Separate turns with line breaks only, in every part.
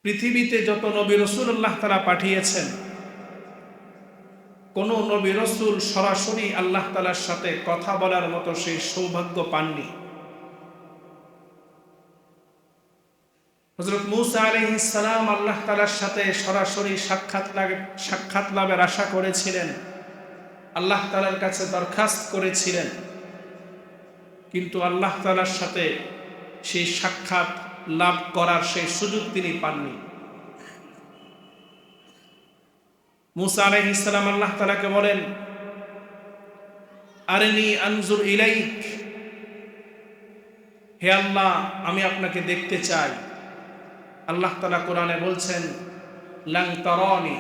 পৃথিবীতে যত নবী রাসূল আল্লাহ তাআলা পাঠিয়েছেন, কোন নবী রাসূল সরাসরি আল্লাহ তাআলার সাথে কথা বলার মতো সেই সৌভাগ্য পাননি। হযরত মূসা আলাইহিস সালাম আল্লাহ তাআলার সাথে সরাসরি সাক্ষাৎ লাভের আশা করেছিলেন, আল্লাহ তাআলার কাছে দরখাস্ত করেছিলেন, কিন্তু আল্লাহ তাআলার সাথে সেই সাক্ষাৎ লাভ করার সেই সুযোগ তিনি পাননি। মূসা আলাইহিস সালাম আল্লাহ তাআলাকে বলেন, আরিনি আনজুর ইলাইক, হে আল্লাহ আমি আপনাকে দেখতে চাই। আল্লাহ তাআলা কোরআনে বলছেন, লান তারানি,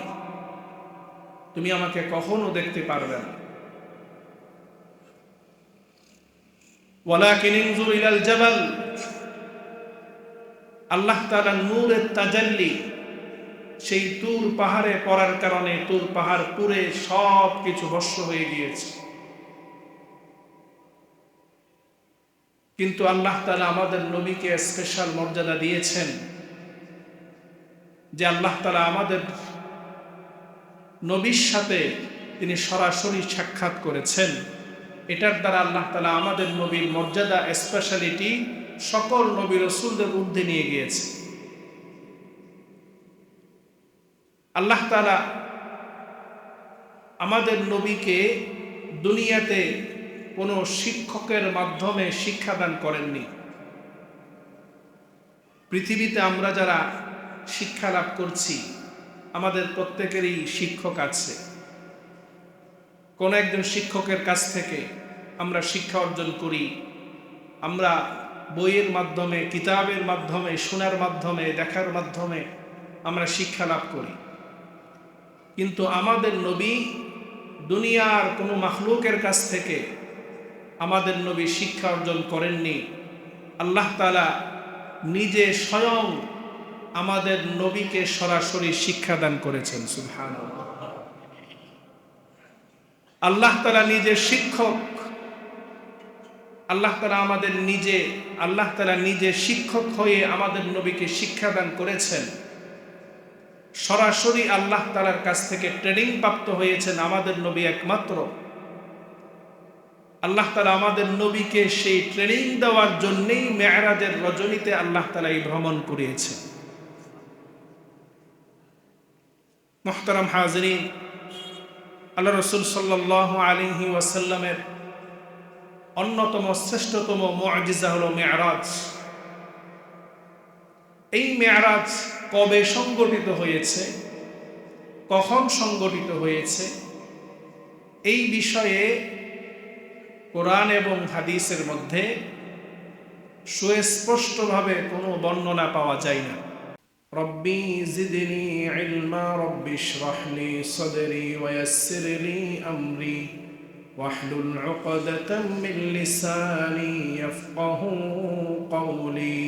তুমি আমাকে কখনো দেখতে পারবে না। ওয়ালাকিন ইনজুর ইলাল জাবাল, আল্লাহ তাআলা নূরের তাজাল্লি সেই তুর পাহাড়ে পড়ার কারণে তুর পাহাড় পুড়ে সব কিছু ভস্ম হয়ে গিয়েছে। কিন্তু আল্লাহ তাআলা আমাদের নবীকে স্পেশাল মর্যাদা দিয়েছেন যে আল্লাহ তাআলা আমাদের নবীর সাথে তিনি সরাসরি সাক্ষাৎ করেছেন। এটার দ্বারা আল্লাহ তাআলা আমাদের নবীর মর্যাদা স্পেশালিটি সকল নবী রাসূলদের ঊর্ধ্বে নিয়ে গিয়েছে। আল্লাহ তাআলা আমাদের নবীকে দুনিয়াতে কোনো শিক্ষকের মাধ্যমে শিক্ষাদান করেননি। পৃথিবীতে আমরা যারা শিক্ষা লাভ করছি, আমাদের প্রত্যেকেরই শিক্ষক আছে। কোন একজন শিক্ষকের কাছ থেকে আমরা শিক্ষা অর্জন করি। আমরা বইয়ের মাধ্যমে, কিতাবের মাধ্যমে, শোনার মাধ্যমে, দেখার মাধ্যমে আমরা শিক্ষা লাভ করি। কিন্তু আমাদের নবী দুনিয়ার কোনো মাখলুকের কাছ থেকে আমাদের নবী শিক্ষা অর্জন করেননি। আল্লাহ তাআলা নিজে স্বয়ং আমাদের নবীকে সরাসরি শিক্ষাদান করেছেন। সুবহানাল্লাহ। আল্লাহ তাআলা নিজে শিক্ষক, আল্লাহ তাআলা নিজে শিক্ষক হয়ে আমাদের নবীকে শিক্ষাদান করেছেন। সরাসরি আল্লাহ তাআলার কাছ থেকে ট্রেনিং প্রাপ্ত হয়েছেন আমাদের নবী একমাত্র। আল্লাহ তাআলা আমাদের নবীকে সেই ট্রেনিং দেওয়ার জন্যই মেরাজের রজনীতে আল্লাহ তাআলা এই ভ্রমণ করিয়েছেন। মুহতারাম হাজিরিন, আল্লাহ রাসূল সাল্লাল্লাহু আলাইহি ওয়াসাল্লামের অন্যতম শ্রেষ্ঠতম মুআজিজা হলো মেরাজ। এই মেরাজ কবে সংগঠিত হয়েছে, কখন সংগঠিত হয়েছে, এই বিষয়ে কোরআন এবং হাদিসের মধ্যে সুস্পষ্টভাবে কোনো বর্ণনা পাওয়া যায় না। রব্বি জিদনি ইলমা রব্বি ইশরাহ লি সাদরি ওয়া ইয়াসসির লি আমরি ওয়াহলুল উকদাতাম মিন লিসানি ইয়াফকাহু কওলি।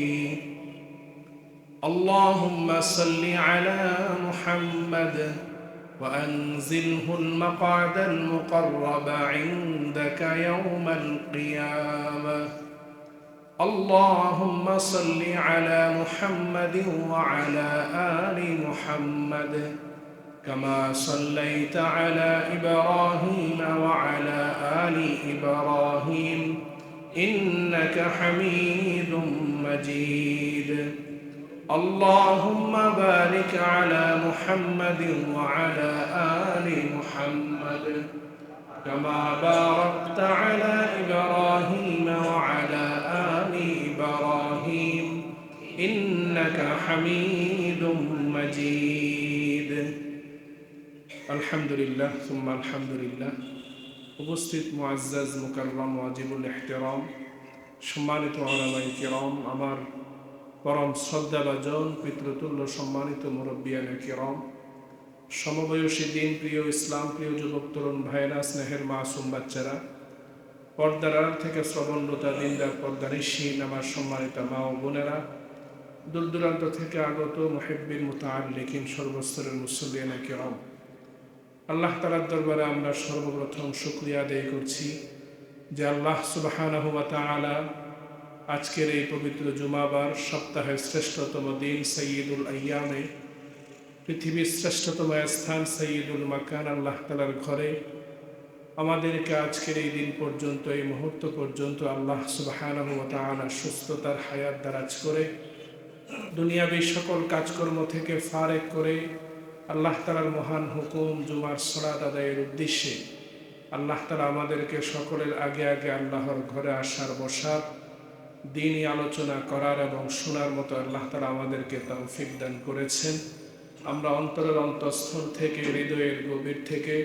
اللهم صل على محمد وأنزله المقعد المقرب عندك يوم القيامة. اللهم صل على محمد وعلى آل محمد كما صليت على إبراهيم وعلى آل إبراهيم إنك حميد مجيد. اللهم بارك على محمد وعلى آل محمد كما باركت على إبراهيم وعلى آل إبراهيم إنك حميد مجيد. الحمد لله ثم الحمد لله. উপস্থিত মুআজ্জাজ মুকাররম ওয়াজিবুল ইহতিরাম সম্মানিত উলামায়ে কিরাম, আমার পরম শ্রদ্ধাভাজন পিতৃতুল্য সম্মানিত মুরব্বিয়ানে কিরাম, সমবয়সী দিন প্রিয়, ইসলাম প্রিয় যুবক তরুণ ভাইরা, স্নেহের মাসুম বাচ্চারা, পর্দার আড়াল থেকে শ্রবণরতা দিনদার পর্দানিশীন আমার সম্মানিত মা ও বোনেরা, দূর দূরান্ত থেকে আগত মুহিব্বিন মুতাআল্লিকিন, সর্বস্তরের মুসল্লিয়ানে কিরাম, আল্লাহ তাআলার দরবারে আমরা সর্বপ্রথম শুকরিয়া আদায় করছি যে আল্লাহ সুবহানাহু ওয়া তাআলা আজকের এই পবিত্র জুমাবার সপ্তাহের শ্রেষ্ঠতম দিন সৈয়দুল আইয়ামে, পৃথিবীর শ্রেষ্ঠতম স্থান সৈয়দুল মাকান আল্লাহ তাআলার ঘরে আমাদেরকে আজকের এই দিন পর্যন্ত, এই মুহূর্ত পর্যন্ত আল্লাহ সুবহানাহু ওয়া তাআলা সুস্থতার হায়াত দারাজ করে দুনিয়াবী সকল কাজকর্ম থেকে ফারেক করে আল্লাহ তাআলার মহান হুকুম জুমার সালাত আদায়ের উদ্দেশ্যে আল্লাহ তাআলা আমাদেরকে সকলের আগে আগে আল্লাহর ঘরে আসার, বসার, দ্বীনি আলোচনা করার এবং শোনার মতো আল্লাহ তাআলা আমাদেরকে তৌফিক দান করেছেন। আমরা অন্তরের অন্তঃস্থল থেকে, হৃদয়ের গভীর থেকে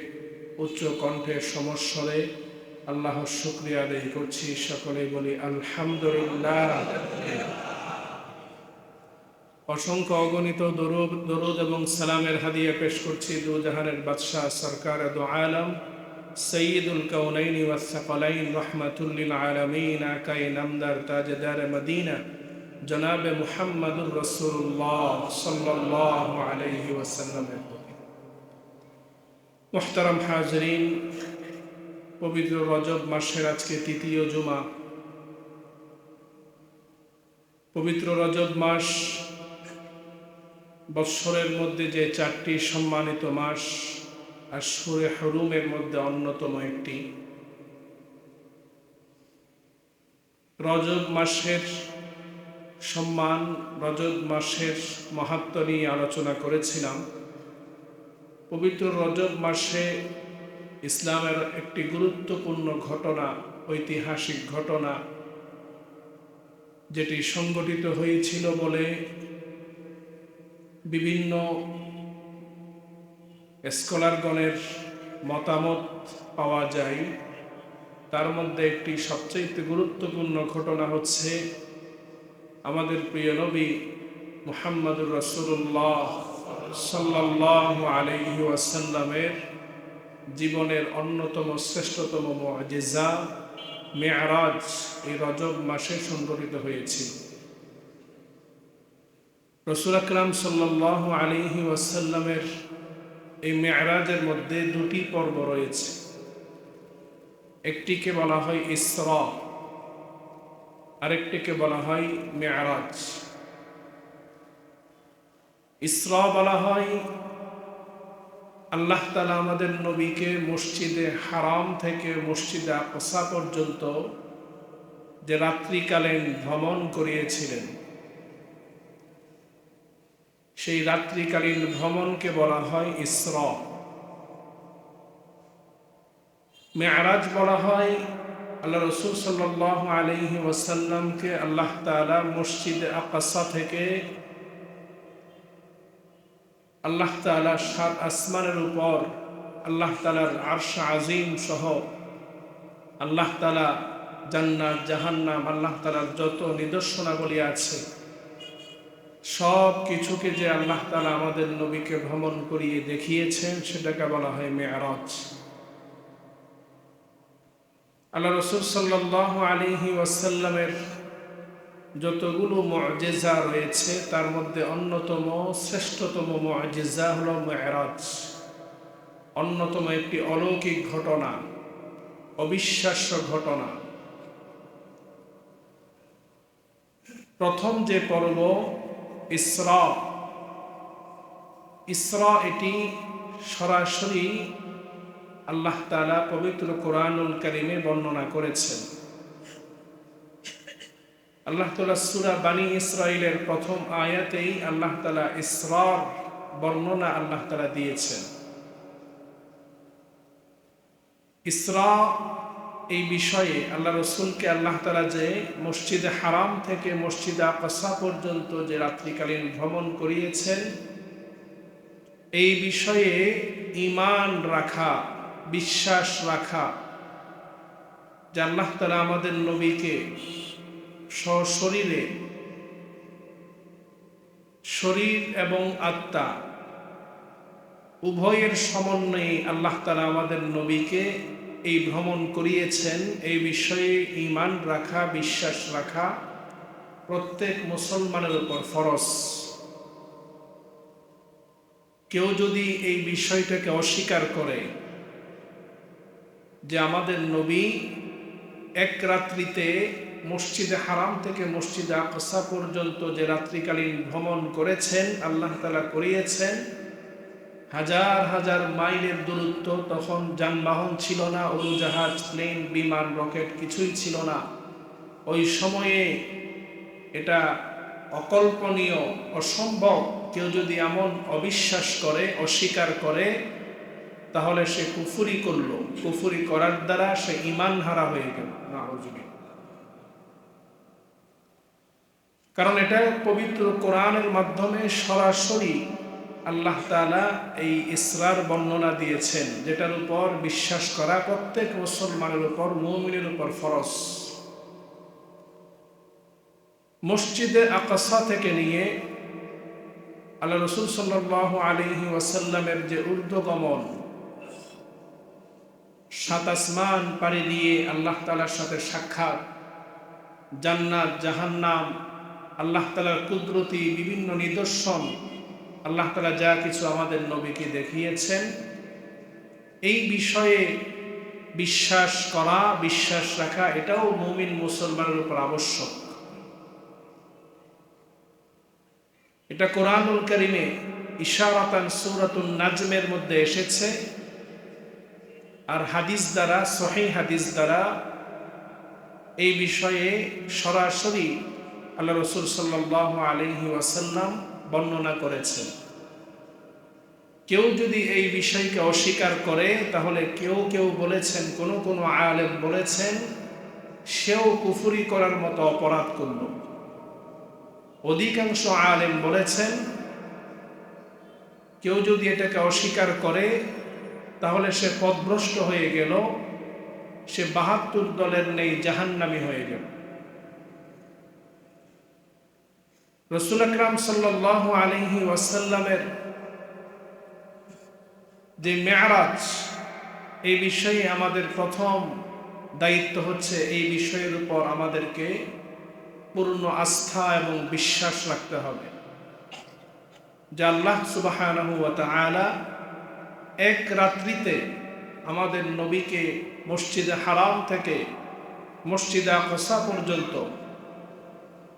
উচ্চ কণ্ঠের সমস্বরে আল্লাহর শুকরিয়া আদায় করছি। সকলেই বলি আলহামদুলিল্লাহ। অসংখ্য অগণিত দরুদ এবং সালামের হাদিয়া পেশ করছি দুজাহানের বাদশাহ সরকার দু আলম সৈয়দুল কাউনাইনি ওয়াস সাকালাইন রাহমাতুল লিল আলামিন আকাই নামদার তাজদার মদিনা জনাবে মুহাম্মদুর রাসূলুল্লাহ সাল্লাল্লাহু আলাইহি ওয়াসাল্লামের প্রতি। মুহতারাম হাজরিন, পবিত্র রজব মাসের আজকে তৃতীয় জুমা। পবিত্র রজব মাস বৎসরের মধ্যে যে চারটি সম্মানিত মাস আশহুরে হুরুমের মধ্যে অন্যতম একটি। রজব মাসের সম্মান, রজব মাসের মাহাত্ম্য নিয়ে আলোচনা করেছিলাম। পবিত্র রজব মাসে ইসলামের একটি গুরুত্বপূর্ণ ঘটনা, ঐতিহাসিক ঘটনা, যেটি সংগঠিত হয়েছিল বলে বিভিন্ন স্কলারগণের মতামত পাওয়া যায়। তার মধ্যে একটি সবচেয়ে গুরুত্বপূর্ণ ঘটনা হচ্ছে আমাদের প্রিয় নবী মুহাম্মদুর রাসূলুল্লাহ সাল্লাল্লাহু আলাইহি ওয়াসাল্লামের জীবনের অন্যতম শ্রেষ্ঠতম মুআজিজা মেরাজ এই রজব মাসে সংঘটিত হয়েছিল। রাসূল আকরাম সাল্লাল্লাহু আলাইহি ওয়াসাল্লামের এই মেরাজের মধ্যে দুটি পর্ব রয়েছে। একটিকে বলা হয় ইসরা, আরেকটিকে বলা হয় মেরাজ। ইসরা বলা হয় আল্লাহ তাআলা আমাদের নবীকে মসজিদে হারাম থেকে মসজিদে আকসা পর্যন্ত যে রাত্রিকালীন ভ্রমণ করিয়েছিলেন, সেই রাত্রিকালীন ভ্রমণকে বলা হয় ইসরা। মেরাজ বলা হয় আল্লাহ রাসূল সাল্লাল্লাহু আলাইহি ওয়াসাল্লামকে আল্লাহ তাআলা মসজিদে আকসা থেকে আল্লাহ তাআলা সাত আসমানের উপর আল্লাহ তাআলার আরশ আজিম সহ আল্লাহ তাআলা জান্নাত, জাহান্নাম, আল্লাহ তাআলার যত নিদর্শনাবলী আছে সব কিছুকে যে আল্লাহ তাআলা আমাদের নবীকে ভ্রমণ করিয়ে দেখিয়েছেন, সেটাকে বলা হয় মেরাজ। আল্লাহ রাসূল সাল্লাল্লাহু আলাইহি ওয়াসাল্লামের যতগুলো মুআজিজা রয়েছে তার মধ্যে অন্যতম শ্রেষ্ঠতম মুআজিজা হলো মেরাজ। অন্যতম একটি অলৌকিক ঘটনা, অবিশ্বাস্য ঘটনা। প্রথম যে পর্ব ইসরা, ইসরা এটি সরাসরি আল্লাহ তাআলা পবিত্র কোরআনুল কারীমে বর্ণনা করেছেন। আল্লাহ তাআলা সূরা বানী ইসরাঈলের প্রথম আয়াতেই আল্লাহ তাআলা ইসরার বর্ণনা আল্লাহ তাআলা দিয়েছেন। ইসরা এই বিষয়ে আল্লাহ রাসূলকে আল্লাহ তাআলা যে মসজিদে হারাম থেকে মসজিদে আকসা পর্যন্ত যে রাত্রিকালীন ভ্রমণ করিয়েছেন, এই বিষয়ে ঈমান রাখা, বিশ্বাস রাখা যে আল্লাহ তাআলা আমাদের নবীকে সশরীরে, শরীর এবং আত্মা উভয়ের সমন্বয়ে আল্লাহ তাআলা আমাদের নবীকে এই ভ্রমণ করিয়েছেন, এই বিষয়ে ঈমান রাখা, বিশ্বাস রাখা প্রত্যেক মুসলমানের উপর ফরজ। কেউ যদি এই বিষয়টাকে অস্বীকার করে যে আমাদের নবী এক রাত্রিতে মসজিদে হারাম থেকে মসজিদে আকসা পর্যন্ত যে রাত্রিকালীন ভ্রমণ করেছেন, আল্লাহ তাআলা করিয়েছেন, হাজার হাজার মাইলের দূরত্ব। তখন যানবাহন ছিল না, উড়োজাহাজ, প্লেন, বিমান, রকেট কিছুই ছিল না। ওই সময়ে এটা অকল্পনীয়, অসম্ভব। কেউ যদি এমন অবিশ্বাস করে, অস্বীকার করে, তাহলে সে কুফরি করলো। কুফরি করার দ্বারা সে ঈমান হারা হয়ে গেল। কারণ এটা পবিত্র কোরআনের মাধ্যমে সরাসরি আল্লাহ তাআলা এই ইসরার বর্ণনা দিয়েছেন, যেটার উপর বিশ্বাস করা প্রত্যেক মুসলমানের উপর, মুমিনের উপর ফরজ। মসজিদে আকসা থেকে নিয়ে আল্লাহ রাসূল সাল্লাল্লাহু আলাইহি ওয়াসাল্লামের যে ঊর্ধ্বগমন, 7 আসমান পাড়ি দিয়ে আল্লাহ তাআলার সাথে সাক্ষাৎ, জান্নাত, জাহান্নাম, আল্লাহ তাআলার কুদরতি বিভিন্ন নিদর্শন, আল্লাহ তাআলা যা কিছু আমাদের নবীকে দেখিয়েছেন, এই বিষয়ে বিশ্বাস করা, বিশ্বাস রাখা, এটাও মুমিন মুসলমানের উপর আবশ্যক। এটা কোরআনুল কারীমে ইশারাতান সূরাতুন নাজমের মধ্যে এসেছে, আর হাদিস দ্বারা, সহিহ হাদিস দ্বারা এই বিষয়ে সরাসরি আল্লাহ রাসূল সাল্লাল্লাহু আলাইহি ওয়াসাল্লাম বর্ণনা করেছেন। কেউ যদি এই বিষয়কে অস্বীকার করে, তাহলে কেউ কেউ বলেছেন, কোন আলেম বলেছেন, সেও কুফরি করার মতো অপরাধ করল। অধিকাংশ আলেম বলেছেন, কেউ যদি এটাকে অস্বীকার করে, তাহলে সে পথভ্রষ্ট হয়ে গেল, সে ৭২ দলের নেই জাহান্নামী হয়ে গেল। রাসূল আকরাম সাল্লাল্লাহু আলাইহি ওয়াসাল্লামের যে মেরাজ, এই বিষয়ে আমাদের প্রথম দায়িত্ব হচ্ছে এই বিষয়ের উপর আমাদেরকে পূর্ণ আস্থা এবং বিশ্বাস রাখতে হবে যে আল্লাহ সুবহানাহু ওয়া তাআলা এক রাত্রিতে আমাদের নবীকে মসজিদে হারাম থেকে মসজিদে আকসা পর্যন্ত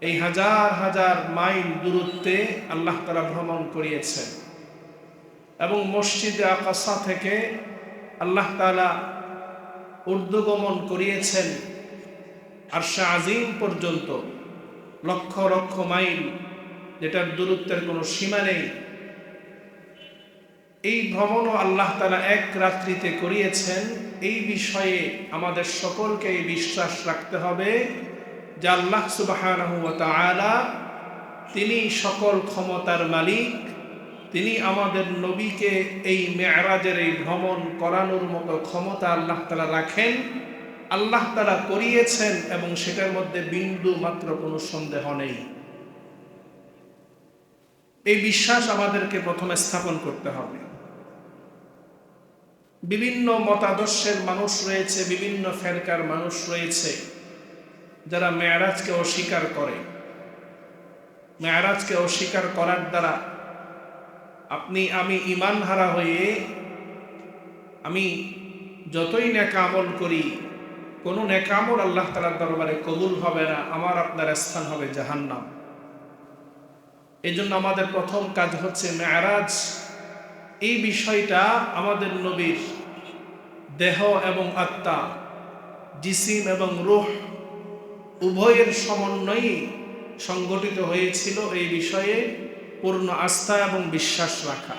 এই হাজার হাজার মাইল দূরত্বে আল্লাহ তাআলা ভ্রমণ করিয়েছেন, এবং মসজিদে আকসা থেকে আল্লাহ তাআলা ঊর্ধ্বগমন করিয়েছেন আরশে আজিম পর্যন্ত, লক্ষ লক্ষ মাইল, যেটার দূরত্বের কোনো সীমা নেই। এই ভ্রমণও আল্লাহ তাআলা এক রাত্রিতে করিয়েছেন। এই বিষয়ে আমাদের সকলকে এই বিশ্বাস রাখতে হবে যে আল্লাহ সুবহানাহু ওয়া তাআলা তিনি সকল ক্ষমতার মালিক। তিনি আমাদের নবীকে এই মেরাজের এই ভ্রমণ করানোর মতো ক্ষমতা আল্লাহ তাআলা রাখেন, আল্লাহ তাআলা করিয়েছেন, এবং সেটার মধ্যে বিন্দু মাত্র কোনো সন্দেহ নেই। এই বিশ্বাস আমাদেরকে প্রথমে স্থাপন করতে হবে। বিভিন্ন মতাদর্শের মানুষ রয়েছে, বিভিন্ন ফেরকার মানুষ রয়েছে, যারা মেরাজকে অস্বীকার করে। মেরাজকে অস্বীকার করার দ্বারা আপনি আমি ঈমান হারা হয়ে, আমি যতই নেক আমল করি, কোনো নেক আমল আল্লাহ তাআলার দরবারে কবুল হবে না, আমার আপনার স্থান হবে জাহান্নাম। এই জন্য আমাদের প্রথম কাজ হচ্ছে মেরাজ, এই বিষয়টা আমাদের নবীর দেহ এবং আত্মা, জিসিম এবং রূহ উভয়ের সমন্বয়ে সংগঠিত হয়েছিল। এই বিষয়ে পূর্ণ আস্থা এবং বিশ্বাস রাখা।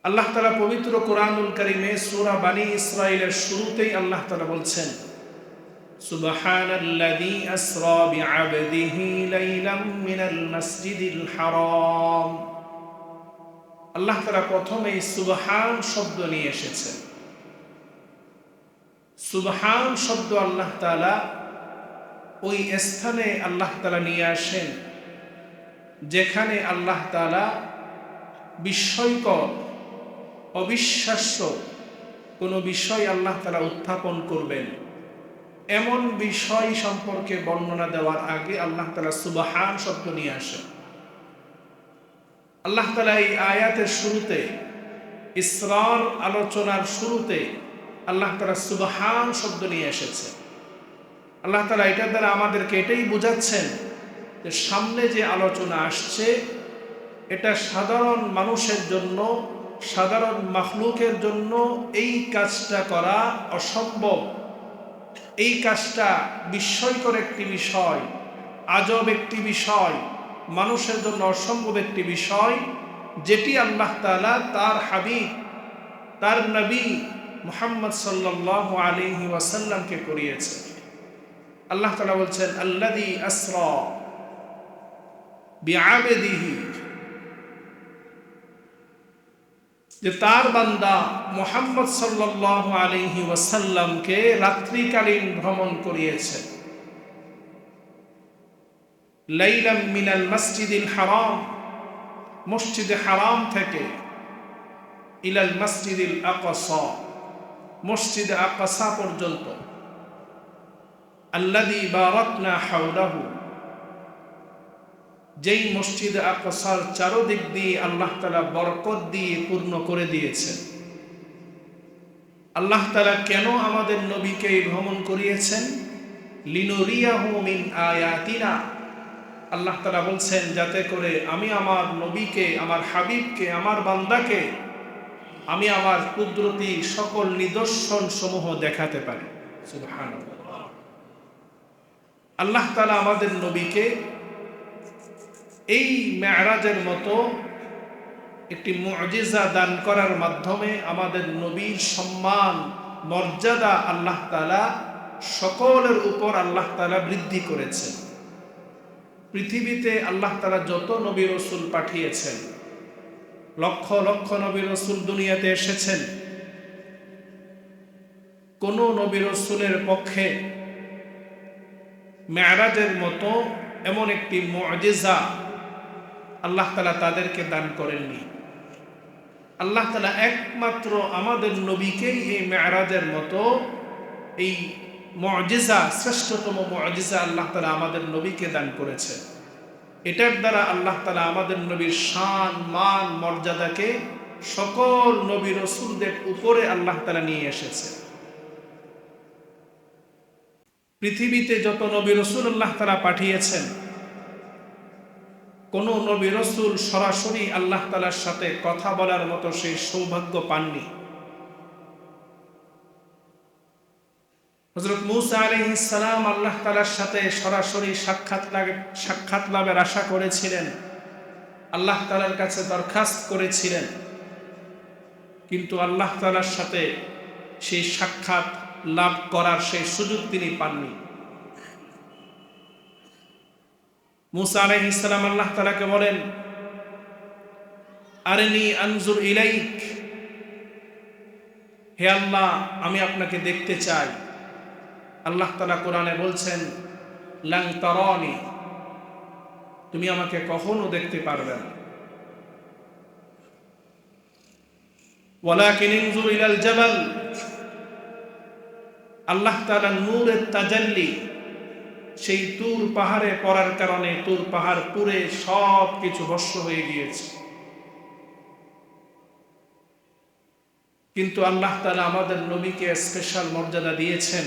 আল্লাহ তাআলা পবিত্র কোরআনুল কারীমে সূরা বানী ইসরাঈলের শুরুতেই আল্লাহ তাআলা বলছেন, সুবহানাল্লাযী আসরা বিআবদিহি লাইলাম মিনাল মাসজিদিল হারাম। আল্লাহ তাআলা প্রথমেই সুবহান শব্দ নিয়ে এসেছেন। সুবহান শব্দ আল্লাহ তাআলা ওই স্থানে আল্লাহ তাআলা নিয়ে আসেন যেখানে আল্লাহ তাআলা বিস্ময়কর, অবিশ্বাস্য কোনো বিষয় আল্লাহ তাআলা উত্থাপন করবেন, এমন বিষয় সম্পর্কে বর্ণনা দেওয়ার আগে আল্লাহ তাআলা সুবহান শব্দ নিয়ে আসেন। আল্লাহ তাআলা এই আয়াতের শুরুতে, ইসরার আলোচনার শুরুতে আল্লাহ তাআলা সুবহান শব্দ নিয়ে এসেছে। আল্লাহ তাআলা এটার দ্বারা আমাদেরকে এটাই বোঝাচ্ছেন যে সামনে যে আলোচনা আসছে এটা সাধারণ মানুষের জন্য, সাধারণ মাখলুকের জন্য এই কাজটা করা অসম্ভব। এই কাজটা বিস্ময়কর একটি বিষয়, আজব একটি বিষয়, মানুষের জন্য অসম্ভব একটি বিষয়, যেটি আল্লাহ তাআলা তার হাবিব, তার নবী মুহাম্মদ সাল্লাল্লাহু আলাইহি ওয়াসাল্লামকে করিয়েছে। আল্লাহ তাআলা বলছেন, আল্লাযী আসরা বিআবদিহি, যে তার বান্দা মুহাম্মদ সাল্লাল্লাহু আলাইহি ওয়াসাল্লামকে রাত্রিকালীন ভ্রমণ করিয়েছে। লাইলাম মিনাল মসজিদিল হারাম, মসজিদে হারাম থেকে, ইলাল মসজিদিল আকসা, মসজিদে আকসা পর্যন্ত, আল্লাযী বারাকনা হাওলাহু, যেই মসজিদে আকসার চারদিক দিয়ে আল্লাহ তাআলা বরকত দিয়ে পূর্ণ করে দিয়েছেন। আল্লাহ তাআলা কেন আমাদের নবীকে ভ্রমণ করিয়েছেন? লিনুরিয়াহু মিন আয়াতিনা, আল্লাহ তাআলা বলছেন যাতে করে আমি আমার নবীকে, আমার হাবিবকে, আমার বান্দাকে আমি আমার কুদরতি সকল নিদর্শন সমূহ দেখাতে পারি। সুবহানাল্লাহ। আল্লাহ তাআলা আমাদের নবীকে এই মেরাজের মতো একটি মুজিজা দান করার মাধ্যমে আমাদের নবীর সম্মান, মর্যাদা আল্লাহ তাআলা সকলের উপর আল্লাহ তাআলা বৃদ্ধি করেছেন। পৃথিবীতে আল্লাহ তাআলা যত নবী রাসূল পাঠিয়েছেন, লক্ষ লক্ষ নবী রাসূল দুনিয়াতে এসেছেন, কোন নবী রাসূলের পক্ষে মেরাজের মতো এমন একটি মুজিজা আল্লাহ তাআলা তাদেরকে দান করেননি। আল্লাহ তাআলা একমাত্র আমাদের নবীকেই এই মেরাজের মতো এই মুজিজা, শ্রেষ্ঠতম মুজিজা আল্লাহ তাআলা আমাদের নবীকে দান করেছে। এটার দ্বারা আল্লাহ তাআলা আমাদের নবীর শান, মান, মর্যাদাকে সকল নবী রাসূলদের উপরে আল্লাহ তাআলা নিয়ে এসেছে। পৃথিবীতে যত নবী রাসূল আল্লাহ তাআলা পাঠিয়েছেন, কোন নবী রাসূল সরাসরি আল্লাহ তাআলার সাথে কথা বলার মতো সেই সৌভাগ্য পাননি। হযরত মূসা আলাইহিস সালাম আল্লাহ তাআলার সাথে সরাসরি সাক্ষাৎ লাভের আশা করেছিলেন, আল্লাহ তাআলার কাছে দরখাস্ত করেছিলেন, কিন্তু আল্লাহ তাআলার সাথে সেই সাক্ষাৎ লাভ করার সেই সুযোগ তিনি পাননি। মূসা আলাইহিস সালাম আল্লাহ তাআলাকে বলেন, আরিনি আনজুর ইলাইক, হে আল্লাহ আমি আপনাকে দেখতে চাই। আল্লাহ তাআলা কোরআনে বলছেন, লান তারানি, তুমি আমাকে কখনো দেখতে পারবে না। ওয়ালাকিন ইনজুর ইলাল জাবাল, আল্লাহ তাআলা নূরের তাজাল্লি সেই তুর পাহাড়ে পড়ার কারণে তুর পাহাড় পুড়ে সব কিছু ভস্ম হয়ে গিয়েছে। কিন্তু আল্লাহ তাআলা আমাদের নবীকে স্পেশাল মর্যাদা দিয়েছেন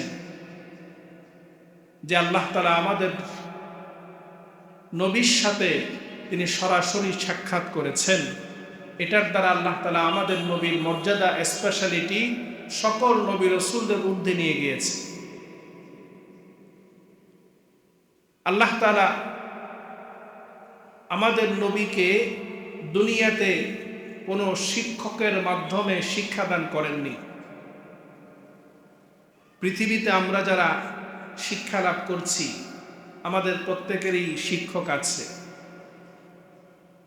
যে আল্লাহ তাআলা আমাদের নবীর সাথে তিনি সরাসরি সাক্ষাৎ করেছেন। এটার দ্বারা আল্লাহ তাআলা আমাদের নবীর মর্যাদা, স্পেশালিটি সকল নবী রাসূলদের ঊর্ধ্বে নিয়ে গিয়েছে। আল্লাহ তাআলা আমাদের নবীকে দুনিয়াতে কোনো শিক্ষকের মাধ্যমে শিক্ষাদান করেননি। পৃথিবীতে আমরা যারা শিক্ষা লাভ করছি, আমাদের প্রত্যেকেরই শিক্ষক আছে।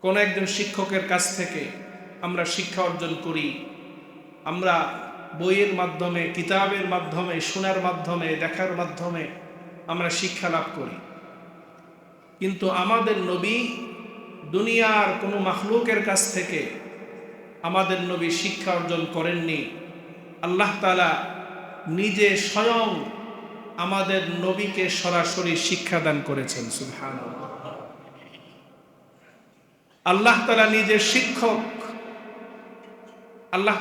কোন একজন শিক্ষকের কাছ থেকে আমরা শিক্ষা অর্জন করি। আমরা বইয়ের মাধ্যমে, কিতাবের মাধ্যমে, শোনার মাধ্যমে, দেখার মাধ্যমে আমরা শিক্ষা লাভ করি। কিন্তু আমাদের নবী দুনিয়ার কোনো মাখলুকের কাছ থেকে আমাদের নবী শিক্ষা অর্জন করেননি। আল্লাহ তাআলা নিজে স্বয়ং আমাদের নবীকে সরাসরি শিক্ষাদান করেছেন। সুবহানাল্লাহ। আল্লাহ তাআলা নিজে শিক্ষক, আল্লাহ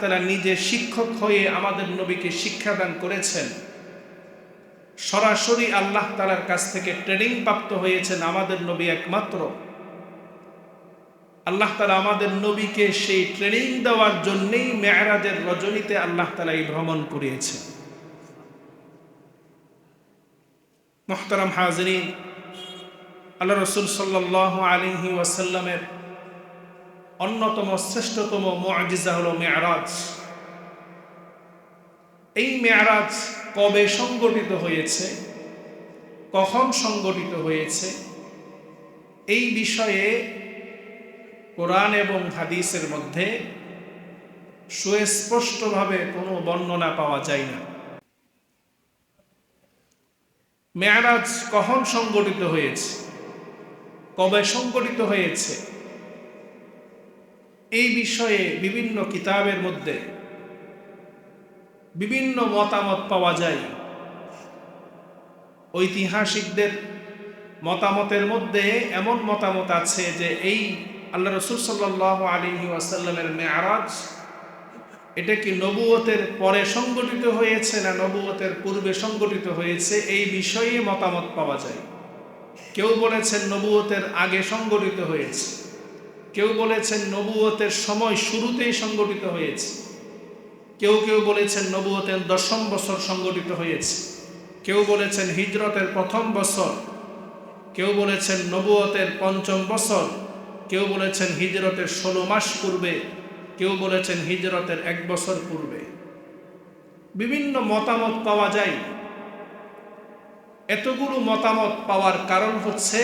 তাআলা নিজে শিক্ষক হয়ে আমাদের নবীকে শিক্ষাদান করেছেন। সরাসরি আল্লাহ তাআলার কাছ থেকে ট্রেনিং প্রাপ্ত হয়েছেন আমাদের নবী একমাত্র। আল্লাহ তাআলা আমাদের নবীকে সেই ট্রেনিং দেওয়ার জন্যই মেরাজের রজনীতে আল্লাহ তাআলা এই ভ্রমণ করিয়েছেন। মুহতারাম হাজিরিন, আল্লাহ রাসূল সাল্লাল্লাহু আলাইহি ওয়াসাল্লামের অন্যতম শ্রেষ্ঠতম মুআজিজা হলো মেরাজ। এই মেরাজ কবে সংগঠিত হয়েছে, কখন সংগঠিত হয়েছে, এই বিষয়ে কোরআন এবং হাদিসের মধ্যে সুস্পষ্টভাবে কোনো বর্ণনা পাওয়া যায় না। মেরাজ কখন সংগঠিত হয়েছে, কবে সংগঠিত হয়েছে, এই বিষয়ে বিভিন্ন কিতাবের মধ্যে বিভিন্ন মতামত পাওয়া যায়। ঐতিহাসিকদের মতামতের মধ্যে এমন মতামত আছে যে এই আল্লাহ রাসূল সাল্লাল্লাহু আলাইহি ওয়াসাল্লামের মেরাজ এটা কি নবুয়তের পরে সংগঠিত হয়েছে না নবুয়তের পূর্বে সংগঠিত হয়েছে, এই বিষয়ে মতামত পাওয়া যায়। কেউ বলেছেন নবুয়তের আগে সংগঠিত হয়েছে, কেউ বলেছেন নবুয়তের সময় শুরুতেই সংগঠিত হয়েছে, কেউ কেউ বলেছেন নবুয়তের 10ম বছর সংগঠিত হয়েছে, কেউ বলেছেন হিজরতের প্রথম বছর, কেউ বলেছেন নবুয়তের 5ম বছর, কেউ বলেছেন হিজরতের 16 মাস পূর্বে, কেউ বলেছেন হিজরতের 1 বছর পূর্বে। বিভিন্ন মতামত পাওয়া যায়। এতগুলো মতামত পাওয়ার কারণ হচ্ছে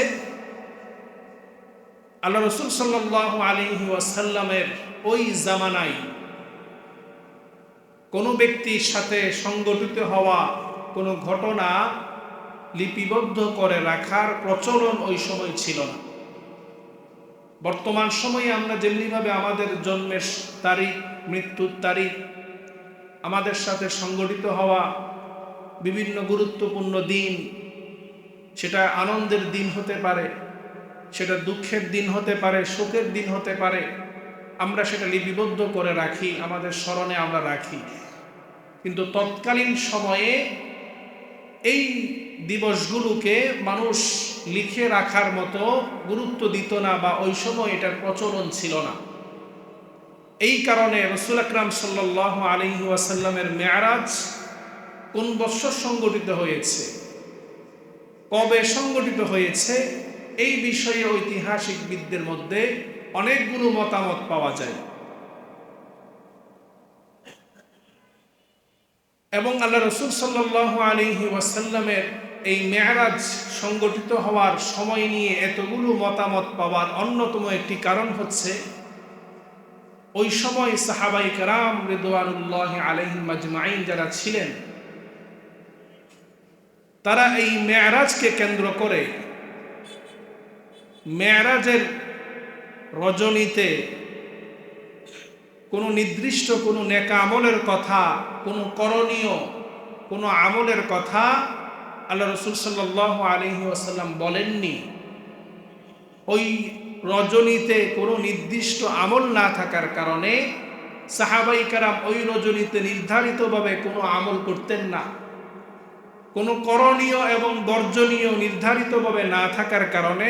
আল্লাহ রাসূল সাল্লাল্লাহু আলাইহি ওয়াসাল্লামের ওই জামানায় কোনো ব্যক্তির সাথে সংগঠিত হওয়া কোনো ঘটনা লিপিবদ্ধ করে রাখার প্রচলন ওই সময় ছিল না। বর্তমান সময়ে আমরা যেমনিভাবে আমাদের জন্মের তারিখ, মৃত্যুর তারিখ, আমাদের সাথে সংগঠিত হওয়া বিভিন্ন গুরুত্বপূর্ণ দিন, সেটা আনন্দের দিন হতে পারে, সেটা দুঃখের দিন হতে পারে, শোকের দিন হতে পারে, আমরা সেটা লিপিবদ্ধ করে রাখি, আমাদের স্মরণে আমরা রাখি। কিন্তু তৎকালীন সময়ে এই দিবসগুলোকে মানুষ লিখে রাখার মতো গুরুত্ব দিত না, বা ওই সময় এটার প্রচলন ছিল না। এই কারণে রাসূল আকরাম সাল্লাল্লাহু আলাইহি ওয়াসাল্লামের মেরাজ কোন বছর সংগঠিত হয়েছে, কবে সংগঠিত হয়েছে, এই বিষয়ে ঐতিহাসিকবিদদের মধ্যে অনেকগুলো মতামত পাওয়া যায়। এবং আল্লাহ রাসূল সাল্লাল্লাহু আলাইহি ওয়াসাল্লামের এই মেরাজ সংগঠিত হওয়ার সময় নিয়ে এতগুলো মতামত পাওয়ার অন্যতম একটি কারণ হচ্ছে ওই সময় সাহাবায়ে কেরাম রিদওয়ানুল্লাহি আলাইহিম আজমাইন যারা ছিলেন, তারা এই মেরাজকে কেন্দ্র করে মেরাজের রজনীতে কোনো নির্দিষ্ট কোনো নেক আমলের কথা, কোনো করণীয় কোনো আমলের কথা আল্লাহ রাসূল সাল্লাল্লাহু আলাইহি ওয়াসাল্লাম বলেননি। ওই রজনীতে কোনো নির্দিষ্ট আমল না থাকার কারণে সাহাবায়ে কেরাম ওই রজনীতে নির্ধারিতভাবে কোনো আমল করতেন না। কোনো করণীয় এবং বর্জনীয় নির্ধারিতভাবে না থাকার কারণে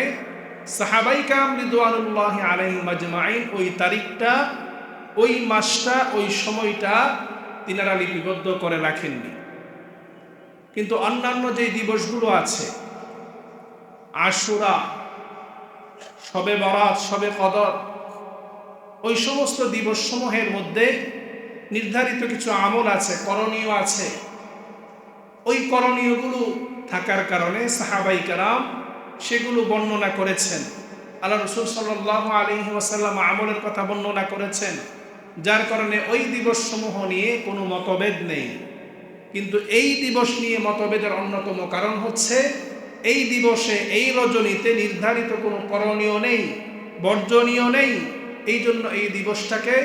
সাহাবায়ে কেরাম রিদওয়ানুল্লাহি আলাইহিম আজমাইন ওই তারিখটা, ওই মাসটা, ওই সময়টা তিনারা লিপিবদ্ধ করে রাখেননি। কিন্তু অন্যান্য যে দিবসগুলো আছে, আশুরা, শবে বরাত, শবে কদর, ওই সমস্ত দিবসসমূহের মধ্যে নির্ধারিত কিছু আমল আছে, করণীয় আছে। ওই করণীয়গুলো থাকার কারণে সাহাবায়ে কেরাম সেগুলো বর্ণনা করেছেন। আল্লাহ রাসূল সাল্লাল্লাহু আলাইহি ওয়াসাল্লাম আমলের কথা বর্ণনা করেছেন, যার কারণে ওই দিবসসমূহ নিয়ে কোনো মতভেদ নেই। কিন্তু এই দিবস নিয়ে মতভেদের অন্যতম কারণ হচ্ছে এই দিবসে, এই রজনীতে নির্ধারিত কোনো করণীয় নেই, বর্জনীয় নেই। এই জন্য এই দিবসটাকে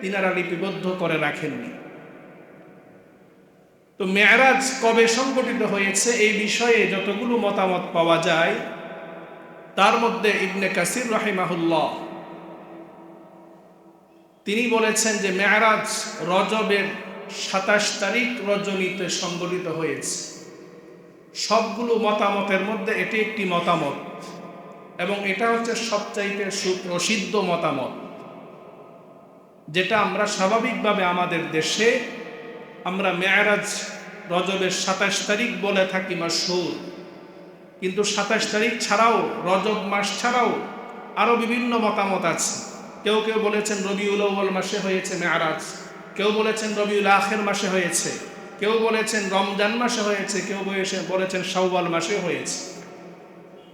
তিনারা লিপিবদ্ধ করে রাখেননি। তো মেরাজ কবে সংগঠিত হয়েছে এই বিষয়ে যতগুলো মতামত পাওয়া যায়, তার মধ্যে ইবনে কাসির রাহিমাহুল্লাহ তিনি বলেছেন যে মেরাজ রজবের 27 তারিখ রজনীতে সংগঠিত হয়েছে। সবগুলো মতামতের মধ্যে এটি একটি মতামত, এবং এটা হচ্ছে সবচাইতে সুপ্রসিদ্ধ মতামত, যেটা আমরা স্বাভাবিকভাবে আমাদের দেশে আমরা মেরাজ রজবের 27 তারিখ বলে থাকি মাশহুর। কিন্তু 27 তারিখ ছাড়াও, রজব মাস ছাড়াও আরও বিভিন্ন মতামত আছে। কেউ কেউ বলেছেন রবিউল আউয়াল মাসে হয়েছে মেরাজ, কেউ বলেছেন রবিউল আখির মাসে হয়েছে, কেউ বলেছেন রমজান মাসে হয়েছে, কেউ বলেছেন শাওয়াল মাসে হয়েছে।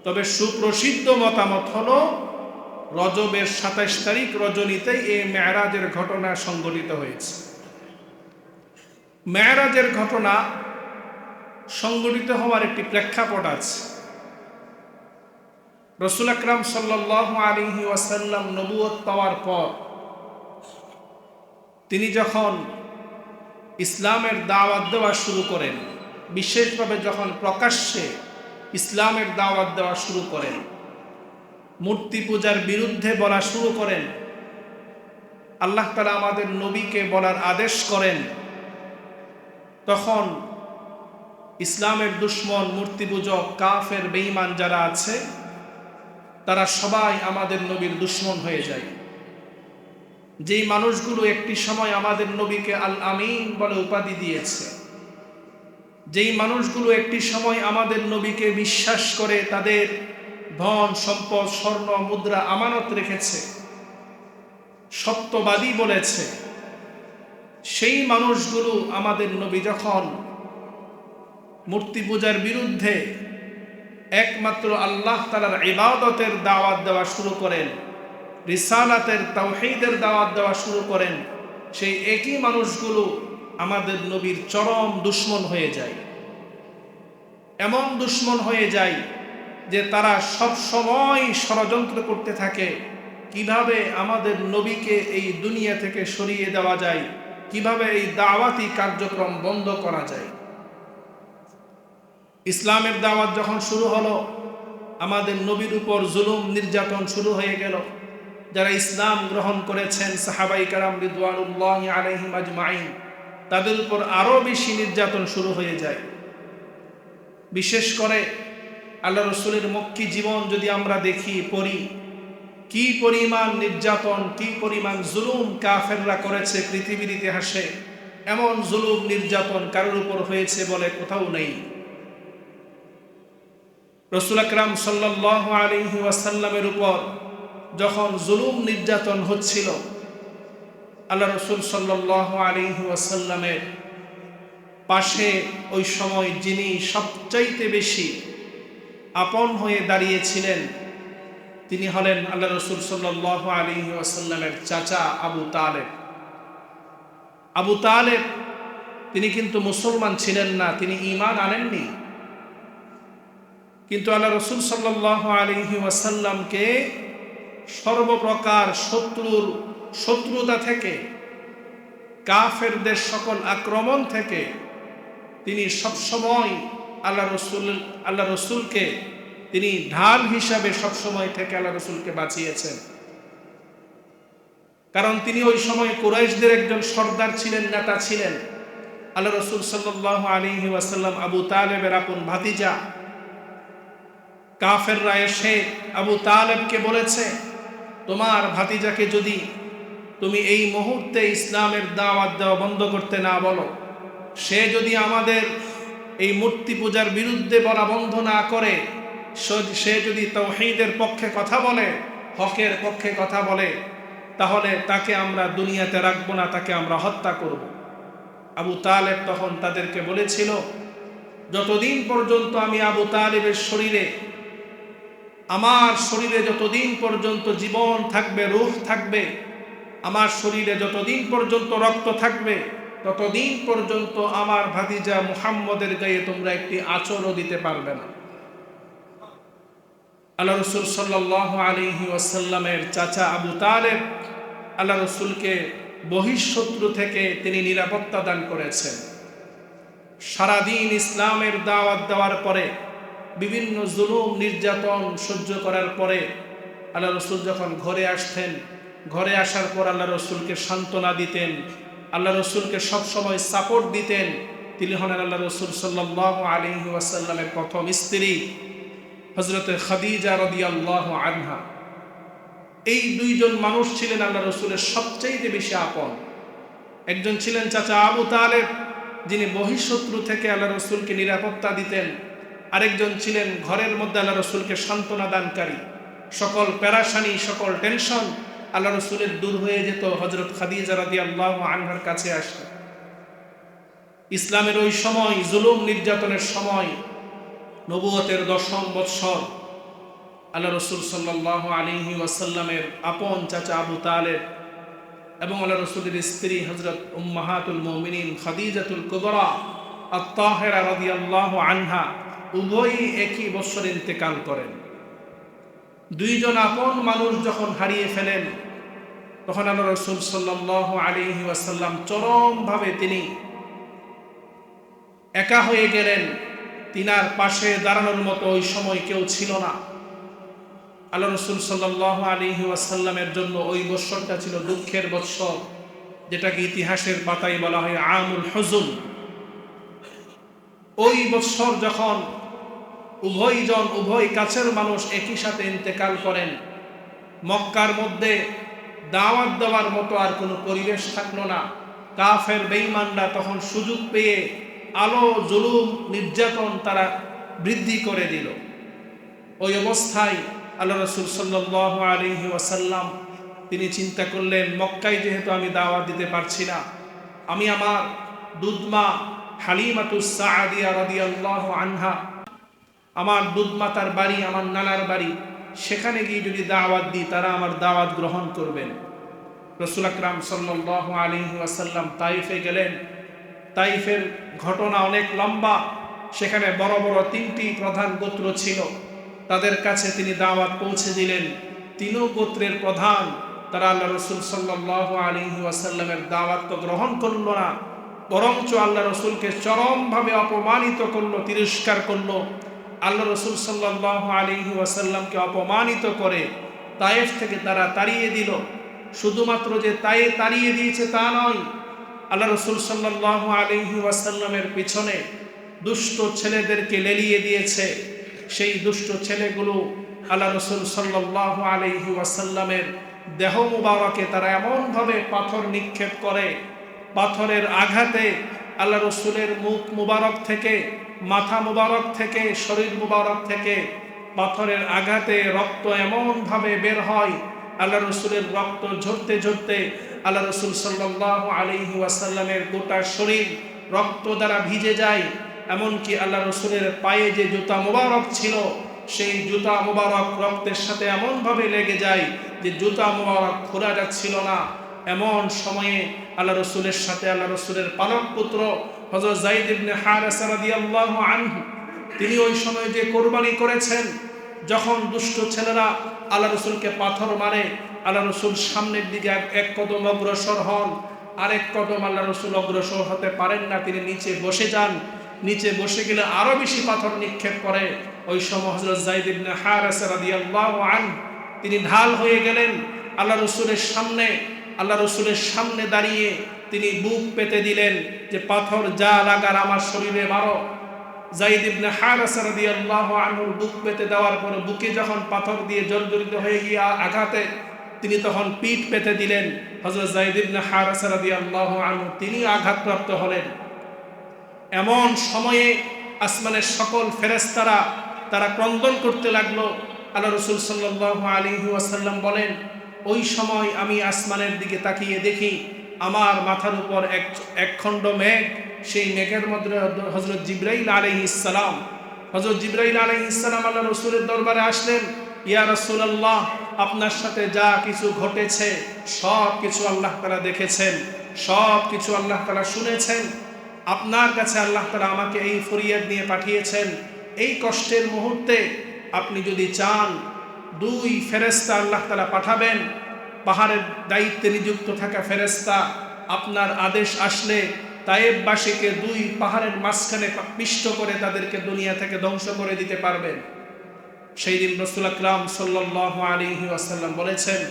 তবে সুপ্রসিদ্ধ মতামত হলো রজবের 27 তারিখ রজনীতেই এই মেরাজের ঘটনা সংঘটিত হয়েছে। মেরাজের ঘটনা সংঘটিত হওয়ার একটি প্রেক্ষাপট আছে। রাসূল আকরাম সাল্লাল্লাহু আলাইহি ওয়াসাল্লাম নবুয়ত পাওয়ার পর তিনি যখন ইসলামের দাওয়াত দেওয়া শুরু করেন, বিশেষভাবে যখন প্রকাশ্যে ইসলামের দাওয়াত দেওয়া শুরু করেন, মূর্তি পূজার বিরুদ্ধে বলা শুরু করেন, আল্লাহ তাআলা আমাদের নবীকে বলার আদেশ করেন, তখন ইসলামের দুশমন, মূর্তি পূজক, কাফের, বেঈমান যারা আছে তারা সবাই আমাদের নবীর দুশমন হয়ে যায়। যেই মানুষগুলো একটি সময় আমাদের নবীকে আল আমিন বলে উপাধি দিয়েছে, যেই মানুষগুলো একটি সময় আমাদের নবীকে বিশ্বাস করে তাদের ধন সম্পদ, স্বর্ণ মুদ্রা আমানত রেখেছে, সত্যবাদী বলেছে, সেই মানুষগুলো আমাদের নবী যখন মূর্তি পূজার বিরুদ্ধে একমাত্র আল্লাহ তাআলার ইবাদতের দাওয়াত দেওয়া শুরু করেন, রিসালাতের তাওহীদের দাওয়াত দেওয়া শুরু করেন, সেই একই মানুষগুলো আমাদের নবীর চরম দুশমন হয়ে যায়। এমন দুশমন হয়ে যায় যে তারা সব সময় ষড়যন্ত্র করতে থাকে কিভাবে আমাদের নবীকে এই দুনিয়া থেকে সরিয়ে দেওয়া যায়, কিভাবে এই দাওয়াতি কার্যক্রম বন্ধ করা যায়। ইসলামের দাওয়াত যখন শুরু হলো, আমাদের নবীর উপর জুলুম নির্যাতন শুরু হয়ে গেল। যারা ইসলাম গ্রহণ করেছেন সাহাবায়ে কেরাম রিদওয়ানুল্লাহি আলাইহিম আজমাইন, তাদের উপর আরো বেশি নির্যাতন শুরু হয়ে যায়। বিশেষ করে আল্লাহ রসুলের মক্কি জীবন যদি আমরা দেখি, পড়ি, কি পরিমাণ নির্যাতন, কি পরিমাণ জুলুম কাফেররা করেছে পৃথিবীর ইতিহাসে। এমন জুলুম নির্যাতন কারোর উপর হয়েছে বলে কোথাও নেই। রাসূল আকরাম সাল্লাল্লাহু আলাইহি ওয়াসাল্লামের উপর যখন জুলুম নির্যাতন হচ্ছিল, আল্লাহ রসুল সাল্লাল্লাহু আলাইহি ওয়াসাল্লামের পাশে ওই সময় যিনি সবচাইতে বেশি আপন হয়ে দাঁড়িয়েছিলেন, তিনি হলেন আল্লাহ রসুল সাল্লাল্লাহু আলাইহি ওয়াসাল্লামের চাচা আবু তালেব। আবু তালেব তিনি কিন্তু মুসলমান ছিলেন না, তিনি ঈমান আনেননি, কিন্তু আল্লাহ রসুল সাল্লাল্লাহু আলাইহি ওয়াসাল্লামকে সর্বপ্রকার শত্রুতা থেকে, কাফেরদের সকল আক্রমণ থেকে তিনি সবসময় আল্লাহ রসুলকে তিনি ঢাল হিসাবে সবসময় থেকে আল্লাহ রসুলকে বাঁচিয়েছেন। কারণ তিনি ওই সময় কুরাইশদের একজন সর্দার ছিলেন, নেতা ছিলেন। আল্লাহ রসুল সাল্লাল্লাহু আলাইহি ওয়াসাল্লাম আবু তালেবের আপন ভাতিজা। কাফেররা এসে আবু তালেবকে বলেছে, তোমার ভাতিজাকে যদি তুমি এই মুহূর্তে ইসলামের দাওয়াত দেওয়া বন্ধ করতে না বলো, সে যদি আমাদের এই মূর্তি পূজার বিরুদ্ধে বলা বন্ধ না করে, সে যদি তাওহীদের পক্ষে কথা বলে, হকের পক্ষে কথা বলে, তাহলে তাকে আমরা দুনিয়াতে রাখবো না, তাকে আমরা হত্যা করব। আবু তালেব তখন তাদেরকে বলেছিল, যতদিন পর্যন্ত আমি আবু তালেবের শরীরে, আমার শরীরে যতদিন পর্যন্ত জীবন থাকবে, রূহ থাকবে, আমার শরীরে যতদিন পর্যন্ত রক্ত থাকবে, ততদিন পর্যন্ত আমার ভাতিজা মুহাম্মদের গায়ে তোমরা একটি আঁচড়ও দিতে পারবে না। আল্লাহ রসুল সাল্লাল্লাহু আলাইহি ওয়াসাল্লামের চাচা আবু তালেব আল্লাহ রসুলকে বহিঃশত্রু থেকে তিনি নিরাপত্তা দান করেছেন। সারাদিন ইসলামের দাওয়াত দেওয়ার পরে, বিভিন্ন জুলুম নির্যাতন সহ্য করার পরে আল্লাহ রসুল যখন ঘরে আসতেন, ঘরে আসার পর আল্লাহ রসুলকে সান্ত্বনা দিতেন, আল্লাহ রসুলকে সবসময় সাপোর্ট দিতেন, তিনি হলেন আল্লাহ রাসূল সাল্লাল্লাহু আলাইহি ওয়াসাল্লামের প্রথম স্ত্রী হযরতে খাদিজা রাদিয়াল্লাহু আনহা। এই দুইজন মানুষ ছিলেন আল্লাহ রাসূলের সবচেয়ে বেশি আপন। একজন ছিলেন চাচা আবু তালেব, যিনি বহিঃশত্রু থেকে আল্লাহ রাসূলকে নিরাপত্তা দিতেন। আরেকজন ছিলেন ঘরের মধ্যে আল্লাহ রাসূলকে সান্ত্বনা দানকারী। সকল পেরেশানি, সকল টেনশন আল্লাহ রাসূলের দূর হয়ে যেত হযরত খাদিজা রাদিয়াল্লাহু আনহার কাছে আসতে। ইসলামের ওই সময় জুলুম নির্যাতনের সময়, নবুয়তের 10ম বৎসর, আল্লাহ রাসূল সাল্লাল্লাহু আলাইহি ওয়াসাল্লামের আপন চাচা আবু তালেব এবং আল্লাহ রাসূলের স্ত্রী হযরত উম্মাহাতুল মুমিনিন খাদিজাতুল কুবরা আত-তাহেরা রাদিয়াল্লাহু আনহা উভয়ই একই বৎসরে ইন্তেকাল করেন। দুইজন আপন মানুষ যখন হারিয়ে ফেলেন, তখন আল্লাহ রাসূল সাল্লাল্লাহু আলাইহি ওয়াসাল্লাম চরমভাবে তিনি একা হয়ে গেলেন। তিনার পাশে দাঁড়ানোর মতো ওই সময় কেউ ছিল না। আল্লাহ রাসূল সাল্লাল্লাহু আলাইহি ওয়াসাল্লামের জন্য ওই বৎসরটা ছিল দুঃখের বৎসর, যেটাকে ইতিহাসের পাতায় বলা হয় আমুল হুজুন। ওই বৎসর যখন উভয় কাছের মানুষ একই সাথে ইন্তেকাল করেন, মক্কার মধ্যে দাওয়াত দেওয়ার মতো আর কোনো পরিবেশ থাকলো না। কাফের বেঈমানরা তখন সুযোগ পেয়ে আলো জুলুম নির্যাতন তারা বৃদ্ধি করে দিল। ওই অবস্থায় আল্লাহ রাসূল সাল্লাল্লাহু আলাইহি ওয়াসাল্লাম তিনি চিন্তা করলেন, মক্কায় যেহেতু আমি দাওয়াত দিতে পারছি না, আমি আমার দুধমা হালিমাতুস সাআদিয়া রাদিয়াল্লাহু আনহা, আমার দুধমাতার বাড়ি, আমার নানার বাড়ি, সেখানে গিয়ে যদি দাওয়াত দিই তারা আমার দাওয়াত গ্রহণ করবেন। রাসূল আকরাম সাল্লাল্লাহু আলাইহি ওয়াসাল্লাম তাইফে গেলেন। তাইফের ঘটনা অনেক লম্বা। সেখানে বড় বড় 3টি প্রধান গোত্র ছিল, তাদের কাছে তিনি দাওয়াত পৌঁছে দিলেন। 3 গোত্রের প্রধান তারা আল্লাহ রাসূল সাল্লাল্লাহু আলাইহি ওয়াসাল্লামের দাওয়াত তো গ্রহণ করল না, বরঞ্চ আল্লাহ রাসূলকে চরমভাবে অপমানিত করলো, তিরস্কার করলো। আল্লাহ রাসূল সাল্লাল্লাহু আলাইহি ওয়াসাল্লামকে অপমানিত করে তায়েফ থেকে তারা তাড়িয়ে দিল। শুধুমাত্র যে তাড়িয়ে দিয়েছে তা নয়, আল্লাহ রাসূল সাল্লাল্লাহু আলাইহি ওয়াসাল্লামের পিছনে দুষ্ট ছেলেদেরকে লেলিয়ে দিয়েছে। সেই দুষ্ট ছেলেগুলো আল্লাহ রাসূল সাল্লাল্লাহু আলাইহি ওয়াসাল্লামের দেহ মুবারকে তারা এমনভাবে পাথর নিক্ষেপ করে, পাথরের আঘাতে আল্লাহ রাসূলের মুখ মুবারক থেকে, মাথা মুবারক থেকে, শরীর মুবারক থেকে পাথরের আঘাতে রক্ত এমনভাবে বের হয়, আল্লাহ রাসূলের রক্ত ঝরতে ঝরতে আল্লাহ রাসূল সাল্লাল্লাহু আলাইহি ওয়াসাল্লামের গোটা শরীর রক্ত দ্বারা ভিজে যায়। এমনকি আল্লাহ রাসূলের পায়ে যে জুতা মুবারক ছিল, সেই জুতা মুবারক রক্তের সাথে এমনভাবে লেগে যায় যে জুতা মুবারক খোলা যাচ্ছিল না। এমন সময়ে আল্লাহ রাসূলের সাথে আল্লাহ রাসূলের পালক পুত্র হযরত যায়েদ ইবনে হারেসা রাদিয়াল্লাহু আনহু, তিনি ওই সময় যে কোরবানি করেছেন, যখন দুষ্ট ছেলেরা আল্লাহ রাসূলকে পাথর মারে, আল্লাহ রাসূল সামনের দিকে এক কদম অগ্রসর হন, আরেক কদম আল্লাহ রাসূল অগ্রসর হতে পারেন না, তিনি নিচে বসে যান। নিচে বসে গেলে আরো বেশি পাথর নিক্ষেপ করে। ওই সময় হযরত যায়েদ ইবনে হারেসা রাদিয়াল্লাহু আনহু তিনি ঢাল হয়ে গেলেন আল্লাহ রাসূলের সামনে দাঁড়িয়ে তিনি বুক পেতে দিলেন যে পাথর যা লাগার আমার শরীরে মারো। যায়েদ ইবনে হারেসা রাদিয়াল্লাহু আনহুর বুক পেতে দেওয়ার পরে বুকে যখন পাথর দিয়ে জর্জরিত হয়ে গিয়ে আঘাতে, তিনি তখন পিঠ পেতে দিলেন। হযরত যায়েদ ইবনে হারেসা রাদিয়াল্লাহু আনহু তিনি আঘাতপ্রাপ্ত হলেন। এমন সময়ে আসমানের সকল ফেরেশতারা তারা ক্রন্দন করতে লাগলো। আল্লাহ রাসূল সাল্লাল্লাহু আলাইহি ওয়াসাল্লাম বলেন, ওই সময় আমি আসমানের দিকে তাকিয়ে দেখি আমার মাথার উপর এক খণ্ড মেঘ, সেই মেঘের মধ্যে হযরত জিবরাইল আলাইহিস সালাম। হযরত জিবরাইল আলাইহিস সালাম আল্লাহ রাসূলের দরবারে আসলেন। ইয়া রাসূলুল্লাহ, আপনার সাথে যা কিছু ঘটেছে সব কিছু আল্লাহ তাআলা দেখেছেন, সব কিছু আল্লাহ তাআলা শুনেছেন। আপনার কাছে আল্লাহ তাআলা আমাকে এই ফরিয়াদ নিয়ে পাঠিয়েছেন, এই কষ্টের মুহূর্তে আপনি যদি চান 2 ফেরেশতা আল্লাহ তাআলা পাঠাবেন, পাহাড়ের দায়িত্বে নিযুক্ত থাকা ফেরেশতা আপনার আদেশ আসলে তায়েববাসীকে 2 পাহাড়ের মাঝখানে পিষ্ট করে তাদেরকে দুনিয়া থেকে ধ্বংস করে দিতে পারবেন। সেই দিন রাসূল আকরাম সাল্লাল্লাহু আলাইহি ওয়াসাল্লাম বলেছেন,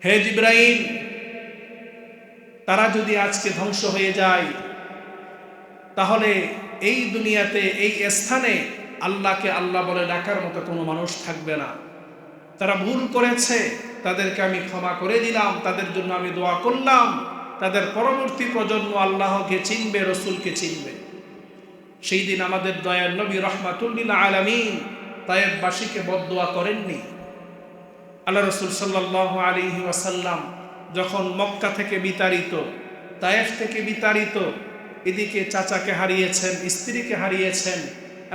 হে জিবরাইল, তারা যদি আজকে ধ্বংস হয়ে যায়, তাহলে এই দুনিয়াতে এই স্থানে আল্লাহকে আল্লাহ বলে ডাকার মতো কোনো মানুষ থাকবে না। তারা ভুল করেছে, তাদেরকে আমি ক্ষমা করে দিলাম, তাদের জন্য আমি দোয়া করলাম, তাদের পরবর্তী প্রজন্ম আল্লাহকে চিনবে, রসুলকে চিনবে। সেই দিন আমাদের দয়ার নবী রাহমাতুল লিল আলামিন তায়েফবাসীকে বদদোয়া করেননি। আল্লাহ রসুল সাল্লাল্লাহু আলাইহি ওয়াসাল্লাম যখন মক্কা থেকে বিতাড়িত, তায়েফ থেকে বিতাড়িত, এদিকে চাচাকে হারিয়েছেন, স্ত্রীকে হারিয়েছেন,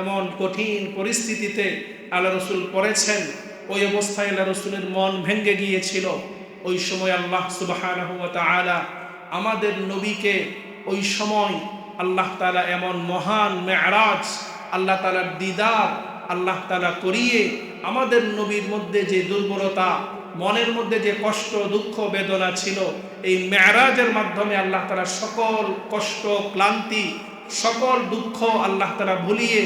এমন কঠিন পরিস্থিতিতে আল্লাহ রসুল পড়েছেন। ওই অবস্থায় আল্লাহ রসুলের মন ভেঙে গিয়েছিল। ওই সময় আল্লাহ সুবহানাহু ওয়া তাআলা আমাদের নবীকে ওই সময় আল্লাহ তাআলা এমন মহান মেরাজ, আল্লাহ তাআলার দিদার আল্লাহ তাআলা করিয়ে আমাদের নবীর মধ্যে যে দুর্বলতা, মনের মধ্যে যে কষ্ট, দুঃখ, বেদনা ছিল, এই মেরাজের মাধ্যমে আল্লাহ তাআলা সকল কষ্ট, ক্লান্তি, সকল দুঃখ আল্লাহ তাআলা ভুলিয়ে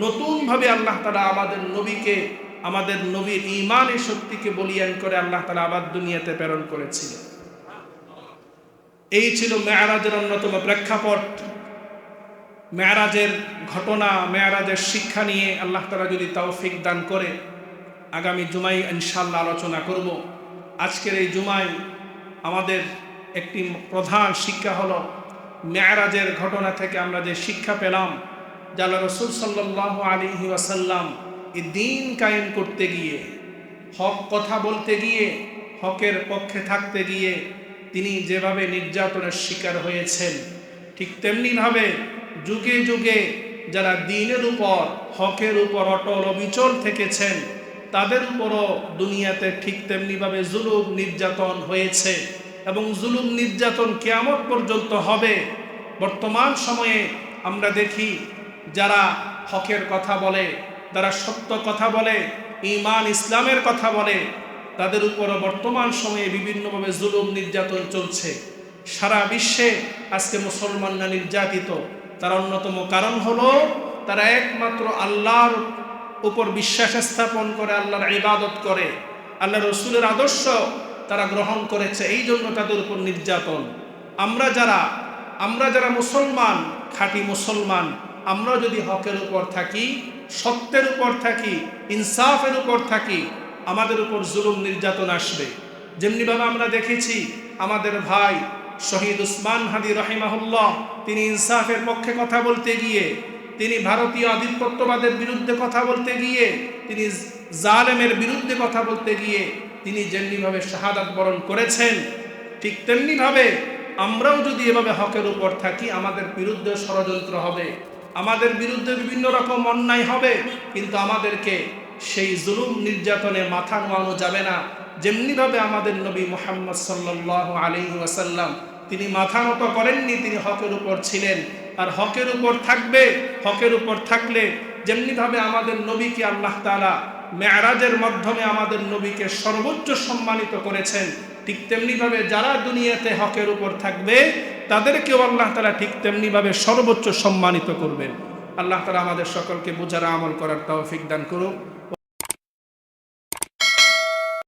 নতুনভাবে আল্লাহ তাআলা আমাদের নবীকে, আমাদের নবীর ঈমানের শক্তিকে বলিয়ান করে আল্লাহ তাআলা আবার দুনিয়াতে প্রেরণ করেছিলেন। এই ছিল মেরাজের অন্যতম প্রেক্ষাপট। মেরাজের ঘটনা, মেরাজের শিক্ষা নিয়ে আল্লাহ তাআলা যদি তৌফিক দান করে আগামী জুমায় ইনশাআল্লাহ আলোচনা করব। আজকের এই জুমায় আমাদের একটি প্রধান শিক্ষা হলো মেরাজের ঘটনা থেকে আমরা যে শিক্ষা পেলাম, যে আল্লাহ রাসূল সাল্লাল্লাহু আলাইহি ওয়াসাল্লাম এই দ্বীন কায়েম করতে গিয়ে, হক কথা বলতে গিয়ে, হকের পক্ষে থাকতে গিয়ে তিনি যেভাবে নির্যাতনের শিকার হয়েছেন, ঠিক তেমনিভাবে যুগে যুগে যারা দ্বীনের উপর, হকের উপর অটল অবিচল থেকেছেন তাদের উপরও দুনিয়াতে ঠিক তেমনিভাবে জুলুম নির্যাতন হয়েছে এবং জুলুম নির্যাতন কিয়ামত পর্যন্ত হবে। বর্তমান সময়ে আমরা দেখি যারা হকের কথা বলে, যারা সত্য কথা বলে, ঈমান ইসলামের কথা বলে, তাদের উপরও বর্তমান সময়ে বিভিন্নভাবে জুলুম নির্যাতন চলছে। সারা বিশ্বে আজকে মুসলমানরা নির্যাতিত। তার অন্যতম কারণ হলো তারা একমাত্র আল্লাহর উপর বিশ্বাস স্থাপন করে, আল্লাহর ইবাদত করে, আল্লাহ রসুলের আদর্শ তারা গ্রহণ করেছে, এই জন্য তাদের উপর নির্যাতন। আমরা যারা মুসলমান, খাঁটি মুসলমান, আমরা যদি হকের উপর থাকি, সত্যের উপর থাকি, ইনসাফের উপর থাকি, আমাদের উপর জুলুম নির্যাতন আসবে। যেমনিভাবে আমরা দেখেছি আমাদের ভাই শহীদ উসমান হাদি রাহিমাহুল্লাহ, তিনি ইনসাফের পক্ষে কথা বলতে গিয়ে, তিনি ভারতীয় আধিপত্যবাদের বিরুদ্ধে কথা বলতে গিয়ে, তিনি জালেমের বিরুদ্ধে কথা বলতে গিয়ে তিনি যেমনিভাবে শাহাদাত বরণ করেছেন, ঠিক তেমনিভাবে আমরাও যদি এভাবে হকের উপর থাকি, আমাদের বিরুদ্ধে ষড়যন্ত্র হবে, আমাদের বিরুদ্ধে বিভিন্ন রকম অন্যায় হবে, কিন্তু আমাদেরকে সেই জুলুম নির্যাতনে মাথা নোয়ানো যাবে না। যেমনিভাবে আমাদের নবী মুহাম্মদ সাল্লাল্লাহু আলাইহি ওয়াসাল্লাম তিনি মাথা নত করেননি, তিনি হকের উপর ছিলেন আর হকের উপর থাকবে। হকের উপর থাকলে যেমনিভাবে আমাদের নবীকে আল্লাহ তাআলা মেরাজের মাধ্যমে আমাদের নবীকে সর্বোচ্চ সম্মানিত করেছেন, ঠিক তেমনিভাবে যারা দুনিয়াতে হকের উপর থাকবে তাদেরকেও আল্লাহ তাআলা ঠিক তেমনিভাবে সর্বোচ্চ সম্মানিত করবেন। আল্লাহ তাআলা আমাদের সকলকে বুঝার আমল করার তৌফিক দান করুন।